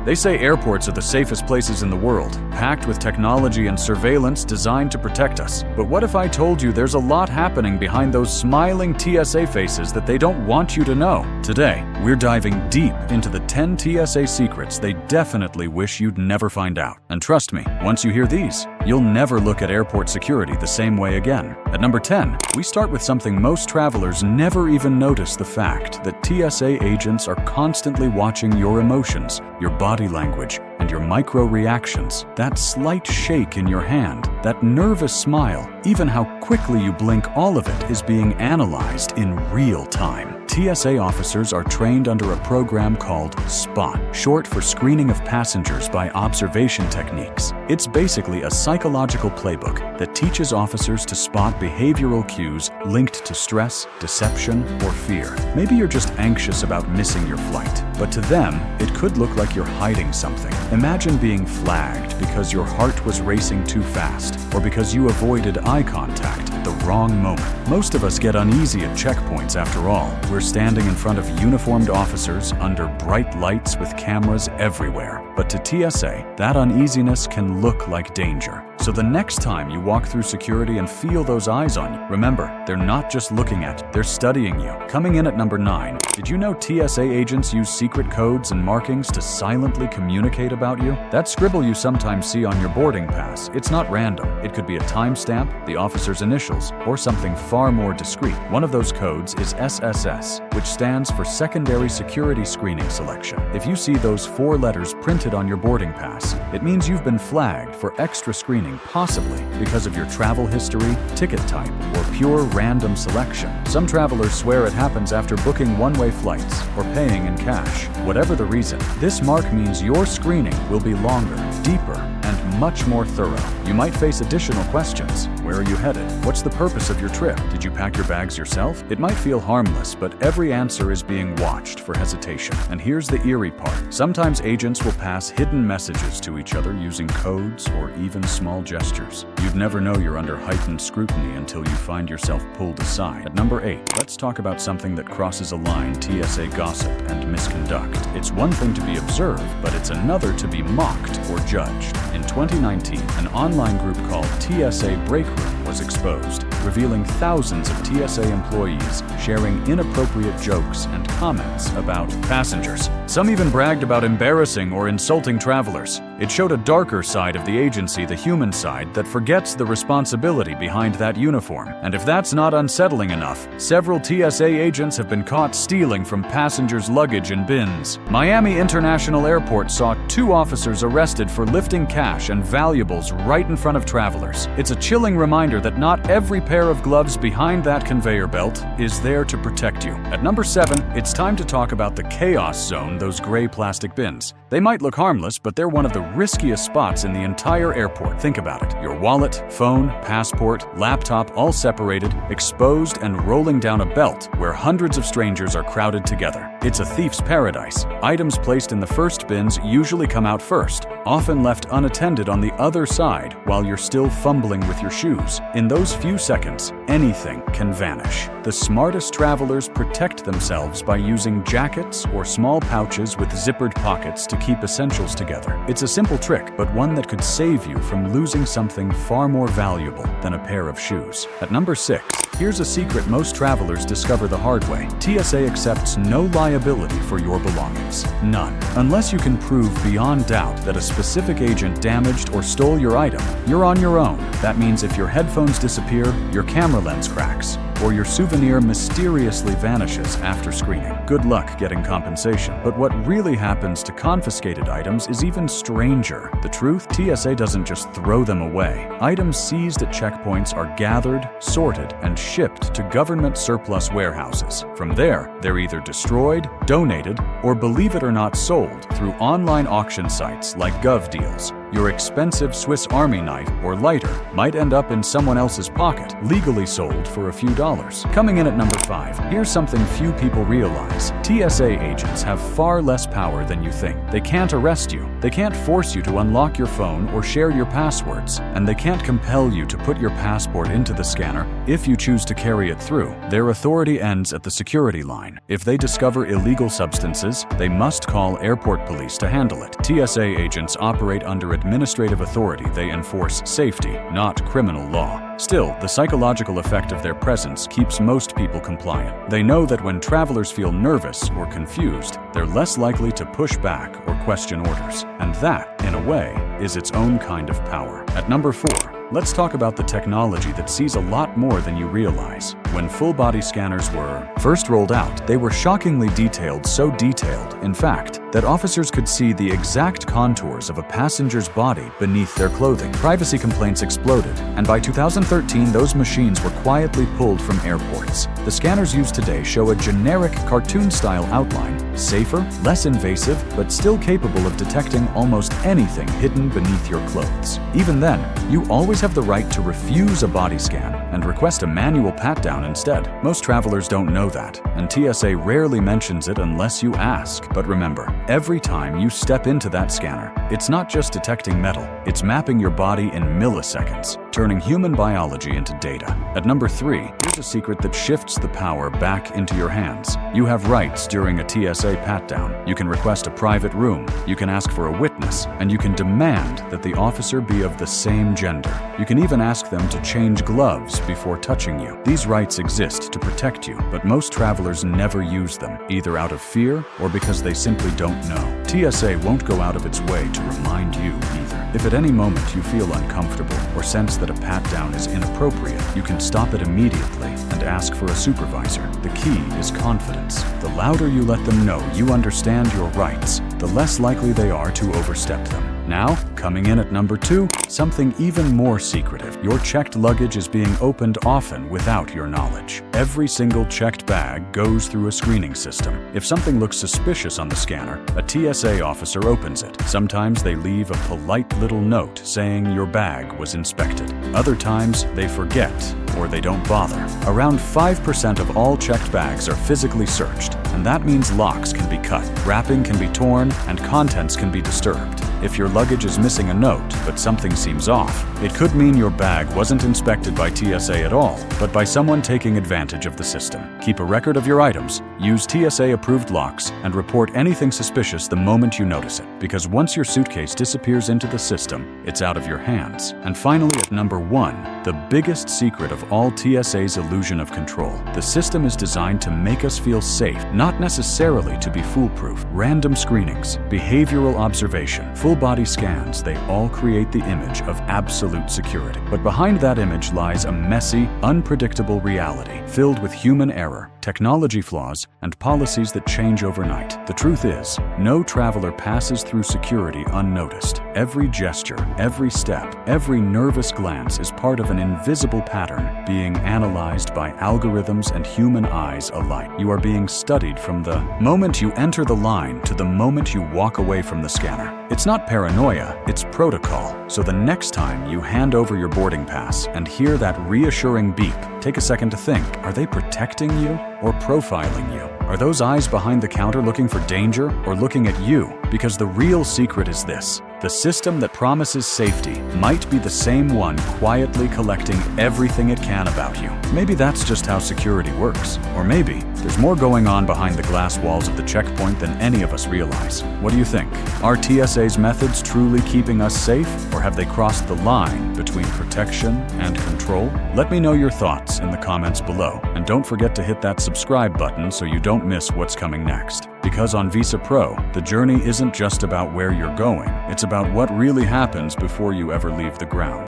They say airports are the safest places in the world, packed with technology and surveillance designed to protect us. But what if I told you there's a lot happening behind those smiling TSA faces that they don't want you to know? Today, we're diving deep into the 10 TSA secrets they definitely wish you'd never find out. And trust me, once you hear these, you'll never look at airport security the same way again. At number 10, we start with something most travelers never even notice: the fact that TSA agents are constantly watching your emotions, your body language, and your micro reactions. That slight shake in your hand, that nervous smile, even how quickly you blink, all of it is being analyzed in real time. TSA officers are trained under a program called SPOT, short for Screening of Passengers by Observation Techniques. It's basically a psychological playbook that teaches officers to spot behavioral cues linked to stress, deception, or fear. Maybe you're just anxious about missing your flight, but to them, it could look like you're hiding something. Imagine being flagged because your heart was racing too fast, or because you avoided eye contact at the wrong moment. Most of us get uneasy at checkpoints after all. We're standing in front of uniformed officers under bright lights with cameras everywhere. But to TSA, that uneasiness can look like danger. So the next time you walk through security and feel those eyes on you, remember, they're not just looking at you, they're studying you. Coming in at number 9, did you know TSA agents use secret codes and markings to silently communicate about you? That scribble you sometimes see on your boarding pass, it's not random. It could be a timestamp, the officer's initials, or something far more discreet. One of those codes is SSS, which stands for Secondary Security Screening Selection. If you see those 4 letters printed on your boarding pass, it means you've been flagged for extra screening, possibly because of your travel history, ticket type, or pure random selection. Some travelers swear it happens after booking one-way flights or paying in cash. Whatever the reason, this mark means your screening will be longer, deeper, and much more thorough. You might face additional questions. Where are you headed? What's the purpose of your trip? Did you pack your bags yourself? It might feel harmless, but every answer is being watched for hesitation. And here's the eerie part. Sometimes agents will pass hidden messages to each other using codes or even small gestures. You'd never know you're under heightened scrutiny until you find yourself pulled aside. At number 8, let's talk about something that crosses a line: TSA gossip and misconduct. It's one thing to be observed, but it's another to be mocked or judged. In 2019, an online group called TSA Break Room was exposed, revealing thousands of TSA employees sharing inappropriate jokes and comments about passengers. Some even bragged about embarrassing or insulting travelers. It showed a darker side of the agency, the human side, that forgets the responsibility behind that uniform. And if that's not unsettling enough, several TSA agents have been caught stealing from passengers' luggage in bins. Miami International Airport saw 2 officers arrested for lifting cash and valuables right in front of travelers. It's a chilling reminder that not every pair of gloves behind that conveyor belt is there to protect you. At number 7, it's time to talk about the chaos zone, those gray plastic bins. They might look harmless, but they're one of the riskiest spots in the entire airport. Think about it. Your wallet, phone, passport, laptop, all separated, exposed, and rolling down a belt where hundreds of strangers are crowded together. It's a thief's paradise. Items placed in the first bins usually come out first, often left unattended on the other side while you're still fumbling with your shoes. In those few seconds, anything can vanish. The smartest travelers protect themselves by using jackets or small pouches with zippered pockets to keep essentials together. It's a simple trick, but one that could save you from losing something far more valuable than a pair of shoes. At number 6, here's a secret most travelers discover the hard way. TSA accepts no liability for your belongings. None. Unless you can prove beyond doubt that a specific agent damaged or stole your item, you're on your own. That means if your headphones disappear, your camera lens cracks, or your souvenir mysteriously vanishes after screening, good luck getting compensation. But what really happens to confiscated items is even stranger. The truth? TSA doesn't just throw them away. Items seized at checkpoints are gathered, sorted, and shipped to government surplus warehouses. From there, they're either destroyed, donated, or, believe it or not, sold through online auction sites like GovDeals. Your expensive Swiss Army knife or lighter might end up in someone else's pocket, legally sold for a few dollars. Coming in at number 5, here's something few people realize. TSA agents have far less power than you think. They can't arrest you. They can't force you to unlock your phone or share your passwords. And they can't compel you to put your passport into the scanner if you choose to carry it through. Their authority ends at the security line. If they discover illegal substances, they must call airport police to handle it. TSA agents operate under administrative authority. They enforce safety, not criminal law. Still, the psychological effect of their presence keeps most people compliant. They know that when travelers feel nervous or confused, they're less likely to push back or question orders. And that, in a way, is its own kind of power. At number 4, let's talk about the technology that sees a lot more than you realize. When full-body scanners were first rolled out, they were shockingly detailed, so detailed, in fact, that officers could see the exact contours of a passenger's body beneath their clothing. Privacy complaints exploded, and by 2013, those machines were quietly pulled from airports. The scanners used today show a generic cartoon-style outline, safer, less invasive, but still capable of detecting almost anything hidden beneath your clothes. Even then, you always have the right to refuse a body scan and request a manual pat-down instead. Most travelers don't know that, and TSA rarely mentions it unless you ask. But remember, every time you step into that scanner, it's not just detecting metal, it's mapping your body in milliseconds, turning human biology into data. At number 3, here's a secret that shifts the power back into your hands. You have rights during a TSA pat-down. You can request a private room, you can ask for a witness, and you can demand that the officer be of the same gender. You can even ask them to change gloves before touching you. These rights exist to protect you, but most travelers never use them, either out of fear or because they simply don't know. TSA won't go out of its way to remind you either. If at any moment you feel uncomfortable or sense that a pat-down is inappropriate, you can stop it immediately and ask for a supervisor. The key is confidence. The louder you let them know you understand your rights, the less likely they are to overstep them. Now, coming in at number 2, something even more secretive. Your checked luggage is being opened often without your knowledge. Every single checked bag goes through a screening system. If something looks suspicious on the scanner, a TSA officer opens it. Sometimes they leave a polite little note saying your bag was inspected. Other times, they forget or they don't bother. Around 5% of all checked bags are physically searched, and that means locks can be cut, wrapping can be torn, and contents can be disturbed. If your luggage is missing a note, but something seems off, it could mean your bag wasn't inspected by TSA at all, but by someone taking advantage of the system. Keep a record of your items, use TSA-approved locks, and report anything suspicious the moment you notice it, because once your suitcase disappears into the system, it's out of your hands. And finally, at number 1, the biggest secret of all TSA's illusion of control. The system is designed to make us feel safe, not necessarily to be foolproof. Random screenings, behavioral observation, full-body scans, they all create the image of absolute security. But behind that image lies a messy, unpredictable reality, filled with human error, technology flaws, and policies that change overnight. The truth is, no traveler passes through security unnoticed. Every gesture, every step, every nervous glance is part of an invisible pattern being analyzed by algorithms and human eyes alike. You are being studied from the moment you enter the line to the moment you walk away from the scanner. It's not paranoia, it's protocol. So the next time you hand over your boarding pass and hear that reassuring beep, take a second to think, are they protecting you or profiling you? Are those eyes behind the counter looking for danger or looking at you? Because the real secret is this. The system that promises safety might be the same one quietly collecting everything it can about you. Maybe that's just how security works. Or maybe there's more going on behind the glass walls of the checkpoint than any of us realize. What do you think? Are TSA's methods truly keeping us safe, or have they crossed the line between protection and control? Let me know your thoughts in the comments below. And don't forget to hit that subscribe button so you don't miss what's coming next. Because on VisaPro, the journey isn't just about where you're going, it's about what really happens before you ever leave the ground.